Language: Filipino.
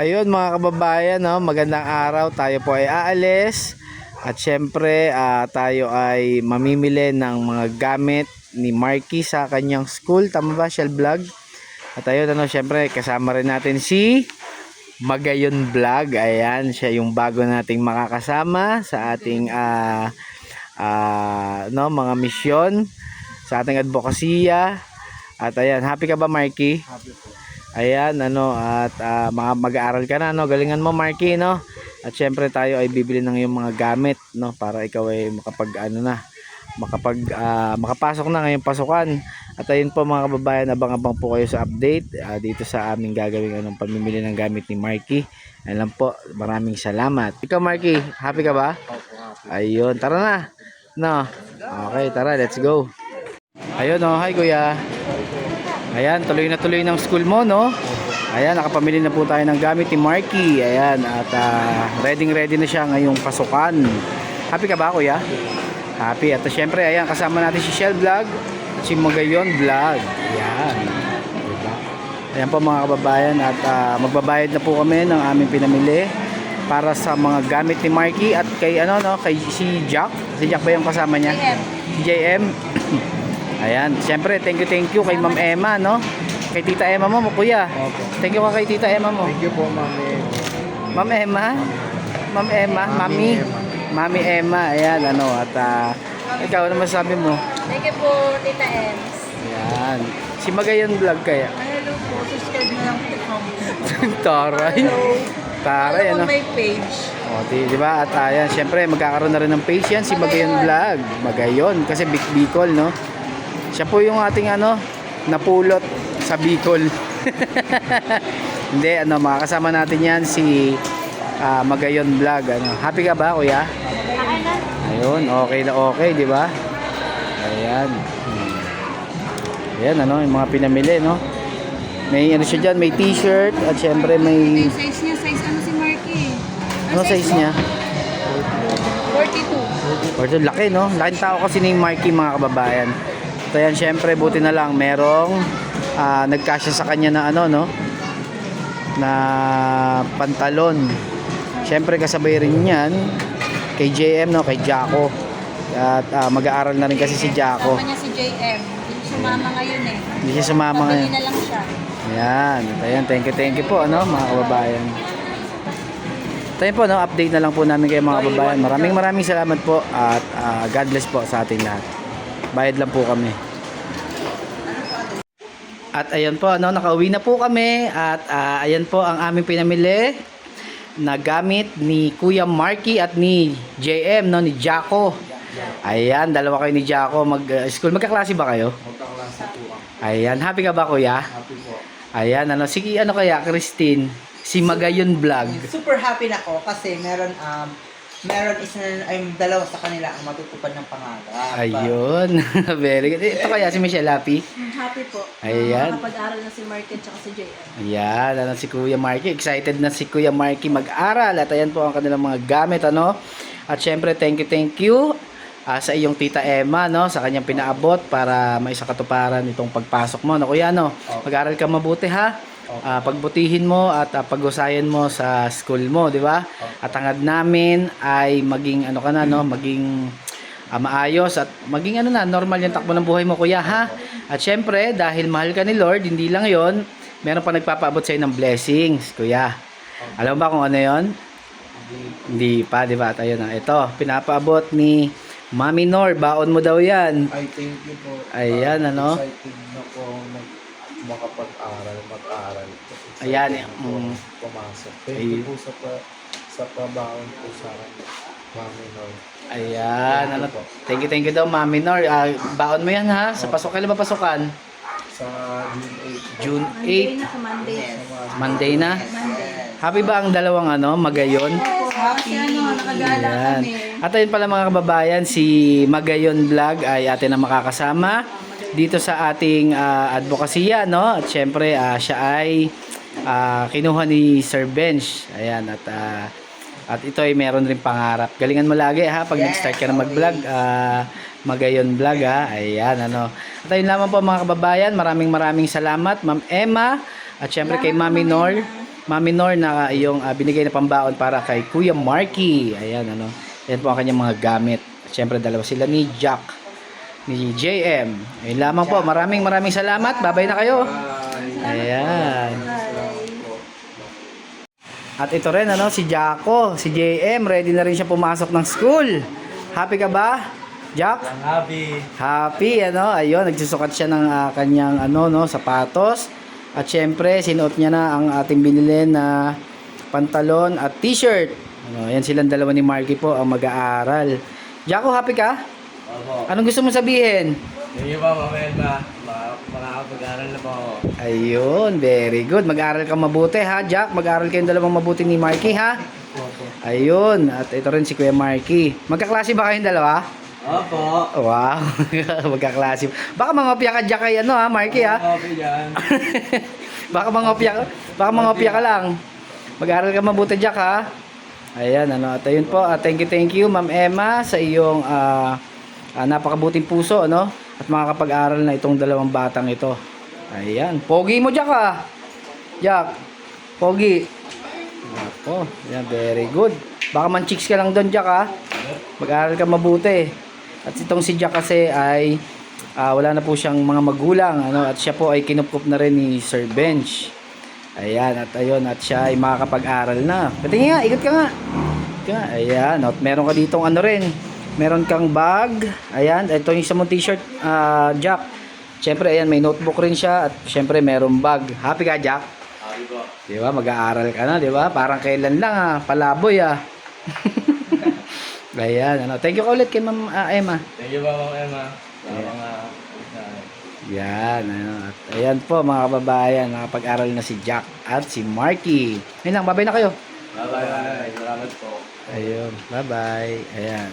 Ayun mga kababayan, no, magandang araw. Tayo po ay aalis. At syempre, tayo ay mamimili ng mga gamit ni Marky sa kanyang school. Tama ba, Shell Vlog? At ayun, ano, syempre, kasama rin natin si Magayon Vlog. Ayan, siya yung bago nating makakasama sa ating no, mga misyon, sa ating advokasya. At ayan, happy ka ba, Marky? Happy po. Ayan, ano, at mga mag-aaral ka na, no? Galingan mo, Marky, no? At syempre tayo ay bibili ng iyong mga gamit, no? Para ikaw ay makapasok na ngayong pasukan. At ayun po mga kababayan, abang-abang po kayo sa update dito sa aming gagawing pamimili ng gamit ni Marky. Alam po, maraming salamat. Ikaw, Marky, happy ka ba? Opo, happy. Ayun, tara na. No? Okay, tara, let's go. Ayun, oh, hi kuya. Ayan, tuloy na tuloy ng school mo, no? Ayan, nakapamili na po tayo ng gamit ni Marky. Ayan, at ready na siya ngayong pasukan. Happy ka ba, kuya? Happy. At syempre, ayan, kasama natin si Shell Vlog at si Magayon Vlog. Ayan. Diba? Ayan po mga kababayan, at magbabayad na po kami ng aming pinamili para sa mga gamit ni Marky at kay kay si Jack. Si Jack ba yung kasama niya? Si JM. Ayan, siyempre thank you kay Ma'am Emma, no? Kay Tita Emma mo, kuya. Opo. Thank you ka kay Tita Emma mo. Thank you po, Mami. Ma'am Emma. Ma'am Emma, Mami Emma. Ayan, ano, at ikaw ano masabi mo? Thank you po, Tita Ems. Ayan. Si Magayon Vlog kaya. Hello po, subscribe na lang po. Taray. Taray, ano? Follow my page. O, di ba? At ayan, siyempre magkakaroon na rin ng page yan si Magayon Vlog. Magayon, kasi Bicol, no? Siya po yung ating napulot sa Bicol. Hindi, makakasama natin yan si Magayon Vlog. Happy ka ba, kuya? Ayun, okay na okay, di ba? Ayan. Ayan, yung mga pinamili, no? May siya dyan, may t-shirt at syempre may... Size niya, size ano si Marky? Ano size niya? 42. Laki, no? Laking tao kasi ni Marky, mga kababayan. So yan, syempre, buti na lang merong nagkasya sa kanya na na pantalon. Syempre, kasabay rin yan kay JM, no? Kay Jaco. At mag-aaral na rin kasi si Jaco. Kasama niya si JM. Hindi sumama ngayon eh. Hindi siya sumama ngayon. Pabili na lang siya. Ayan. At ayan, thank you po, mga kababayan. Tayo po, update na lang po namin kayo, mga kababayan. Maraming salamat po at God bless po sa ating lahat. Bayad lang po kami. At ayan po, nakauwi na po kami at ayan po ang aming pinamili na gamit ni Kuya Marky at ni JM, ni Jaco. Ayan, dalawa kayo ni Jaco mag-school. Magkaklase ba kayo? Magkaklase po. Ayan, happy ka ba, kuya? Happy po. Ayan, sige, kaya, Christine? Si Magayon Vlog. Super happy na ako kasi meron dalawa sa kanila ang matutupad ng pangarap. Ayun. Very good. Ito kaya si Michelle happy? Happy po. Ayan. Nakapag-aral na si Marky at si JM. Ayan, si Kuya Marky. Excited na si Kuya Marky mag-aral. At ayan po ang kanilang mga gamit, At syempre, thank you sa iyong Tita Emma, sa kanyang pinaabot para maisakatuparan itong pagpasok mo. Kuya, mag-aral ka mabuti, ha? Pagbutihin mo at pag-usayan mo sa school mo, di ba? At hangad namin ay maging maging maayos at maging normal yung takbo ng buhay mo, kuya, ha? At syempre, dahil mahal ka ni Lord, hindi lang 'yon, meron pa nagpapaabot sa iyo ng blessings, kuya. Alam mo ba kung ano 'yon? Hindi pa, di ba? At ayun na, ito, pinapaabot ni Mami Nor, baon mo daw 'yan. I thank you po. Ayan, Excited na po mag-aaral. Ayan, pumasok. Thank you po sa pabaon po sa Mami Noy. Ayan, thank you daw, Mami Nor. Baon mo yan, ha? Sa pasok, kailan ba pasukan? Sa June Monday 8. na sa Monday. Monday na. Happy ba ang dalawang Magayon? Kasi nakagala Ayan. kami. At ayun pala, mga kababayan, si Magayon Vlog ay atin na makakasama dito sa ating advokasya, At syempre, siya ay kinuha ni Sir Bench. Ayan, at ito ay meron rin pangarap. Galingan mo lagi, ha, pag nag-start ka na mag-vlog, Magayon Vlog, ha. Ayan, At ayun lamang po, mga kababayan, maraming salamat, Ma'am Emma, at syempre kay Mami Nor. Mami Nor na yung binigay na pambaon para kay Kuya Marky. Ayan, ano. Ayan po ang kanyang mga gamit. Siyempre, dalawa sila ni Jack, ni JM. Ayun lamang po. Maraming salamat. Babay na kayo. Ayan. At ito rin, ano, si Jacko, si JM. Ready na rin siya pumasok ng school. Happy ka ba, Jack? Happy, ano. Ayun, nagsusukat siya ng kanyang, ano, no, sapatos. At syempre, sinuot niya na ang ating binili na pantalon at t-shirt. Ano, yan silang dalawa ni Marky po ang mag-aaral. Jacko, happy ka? Opo. Anong gusto mong sabihin? Hindi ba, mamaya ba? Makakapag-aral na po ako. Ayun, very good. Mag-aaral ka mabuti ha, Jack. Mag-aaral kayong dalawang mabuti ni Marky ha. Opo. Ayun, at ito rin si Kuya Marky. Magkaklase ba kayong dalawa? Opo. Wow, magkaklase. Baka mangopya ka, Jack, kay ano ha, Marky ha. Okay dyan. Baka mangopya ka lang. Mag-aaral ka mabuti, Jack ha. Ayan, ano, at ayun po, thank you Ma'am Emma sa iyong napakabuting puso, ano, at makakapag-aral na itong dalawang batang ito. Ayan, pogi mo, Jack ha. Jack, pogi. Ako, yan, very good. Baka man-chicks ka lang doon, Jack ha. Mag-aaral ka mabuti. At itong si Jack kasi ay wala na po siyang mga magulang, ano, at siya po ay kinupkup na rin ni Sir Bench. Ayan, at ayun, at siya ay makakapag-aral na. Patingin nga, ikot ka nga. Ayan, at meron ka ditong ano rin. Meron kang bag. Ayan, ito yung isa mong t-shirt, Jack. Siyempre, ayan, may notebook rin siya. At siyempre, meron bag. Happy ka, Jack? Happy po. Di ba? Mag-aaral ka na, di ba? Parang kailan lang, palaboy, Ayan, ano. Thank you ka ulit kay Ma'am Emma. Thank you ba, Ma'am Emma? Sa mga... Yan, ano. At ayan po, mga kababayan, nakapag-aral na si Jack at si Marky. Ayun lang, babay na kayo. Bye-bye. Salamat po. Ayun, bye-bye. Ayan.